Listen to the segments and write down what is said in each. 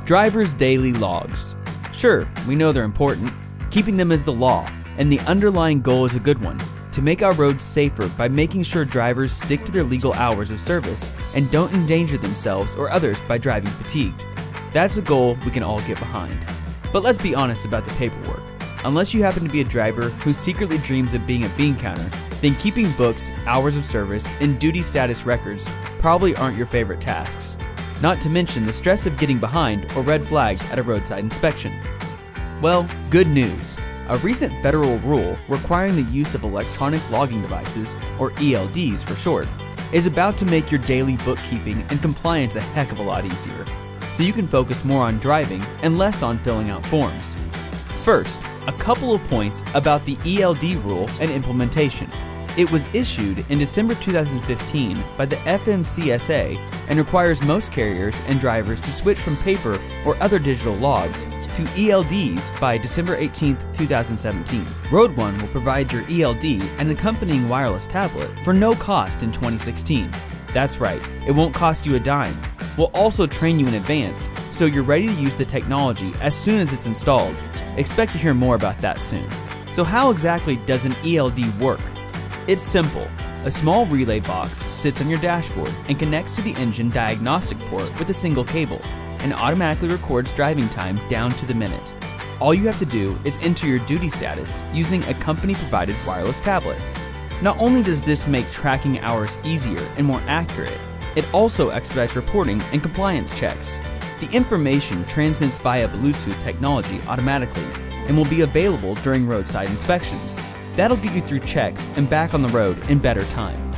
Drivers' daily logs. Sure, we know they're important. Keeping them is the law, and the underlying goal is a good one: to make our roads safer by making sure drivers stick to their legal hours of service and don't endanger themselves or others by driving fatigued. That's a goal we can all get behind. But let's be honest about the paperwork. Unless you happen to be a driver who secretly dreams of being a bean counter, then keeping books, hours of service, and duty status records probably aren't your favorite tasks. Not to mention the stress of getting behind or red flagged at a roadside inspection. Well, good news. A recent federal rule requiring the use of electronic logging devices, or ELDs for short, is about to make your daily bookkeeping and compliance a heck of a lot easier, so you can focus more on driving and less on filling out forms. First, a couple of points about the ELD rule and implementation. It was issued in December 2015 by the FMCSA and requires most carriers and drivers to switch from paper or other digital logs to ELDs by December 18, 2017. Road One will provide your ELD and accompanying wireless tablet for no cost in 2016. That's right, it won't cost you a dime. We'll also train you in advance, so you're ready to use the technology as soon as it's installed. Expect to hear more about that soon. So how exactly does an ELD work? It's simple. A small relay box sits on your dashboard and connects to the engine diagnostic port with a single cable, and automatically records driving time down to the minute. All you have to do is enter your duty status using a company-provided wireless tablet. Not only does this make tracking hours easier and more accurate, it also expedites reporting and compliance checks. The information transmits via Bluetooth technology automatically and will be available during roadside inspections. That'll get you through checks and back on the road in better time.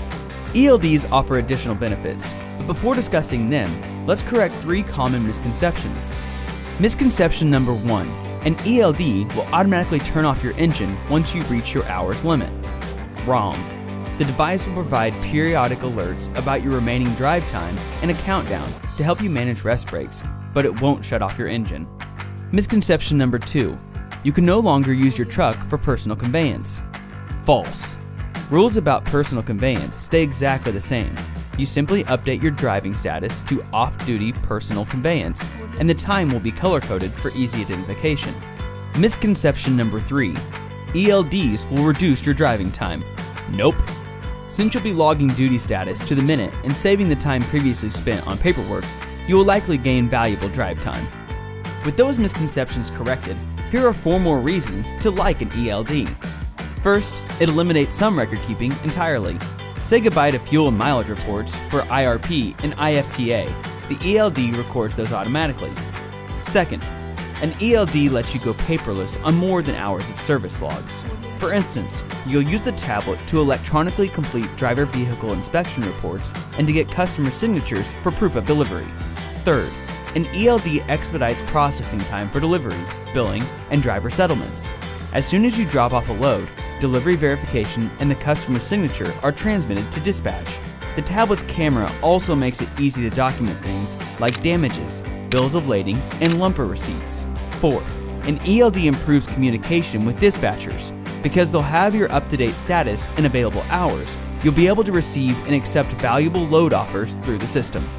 ELDs offer additional benefits, but before discussing them, let's correct 3 common misconceptions. Misconception number 1, an ELD will automatically turn off your engine once you reach your hours limit. Wrong. The device will provide periodic alerts about your remaining drive time and a countdown to help you manage rest breaks, but it won't shut off your engine. Misconception number 2, you can no longer use your truck for personal conveyance. False. Rules about personal conveyance stay exactly the same. You simply update your driving status to off-duty personal conveyance, and the time will be color-coded for easy identification. Misconception number 3, ELDs will reduce your driving time. Nope. Since you'll be logging duty status to the minute and saving the time previously spent on paperwork, you will likely gain valuable drive time. With those misconceptions corrected, here are 4 more reasons to like an ELD. First, it eliminates some record keeping entirely. Say goodbye to fuel and mileage reports for IRP and IFTA. The ELD records those automatically. Second, an ELD lets you go paperless on more than hours of service logs. For instance, you'll use the tablet to electronically complete driver vehicle inspection reports and to get customer signatures for proof of delivery. Third, an ELD expedites processing time for deliveries, billing, and driver settlements. As soon as you drop off a load, delivery verification and the customer signature are transmitted to dispatch. The tablet's camera also makes it easy to document things like damages, bills of lading, and lumper receipts. Fourth, an ELD improves communication with dispatchers. Because they'll have your up-to-date status and available hours, you'll be able to receive and accept valuable load offers through the system.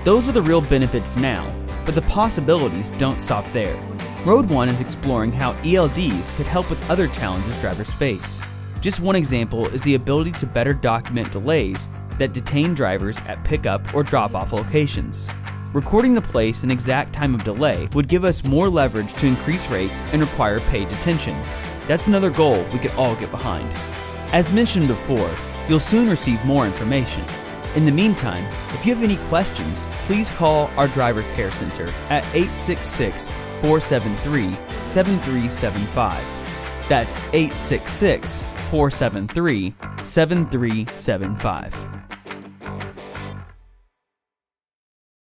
Those are the real benefits now, but the possibilities don't stop there. Road One is exploring how ELDs could help with other challenges drivers face. Just one example is the ability to better document delays that detain drivers at pickup or drop-off locations. Recording the place and exact time of delay would give us more leverage to increase rates and require paid detention. That's another goal we could all get behind. As mentioned before, you'll soon receive more information. In the meantime, if you have any questions, please call our Driver Care Center at 866-473-7375. That's 866-473-7375.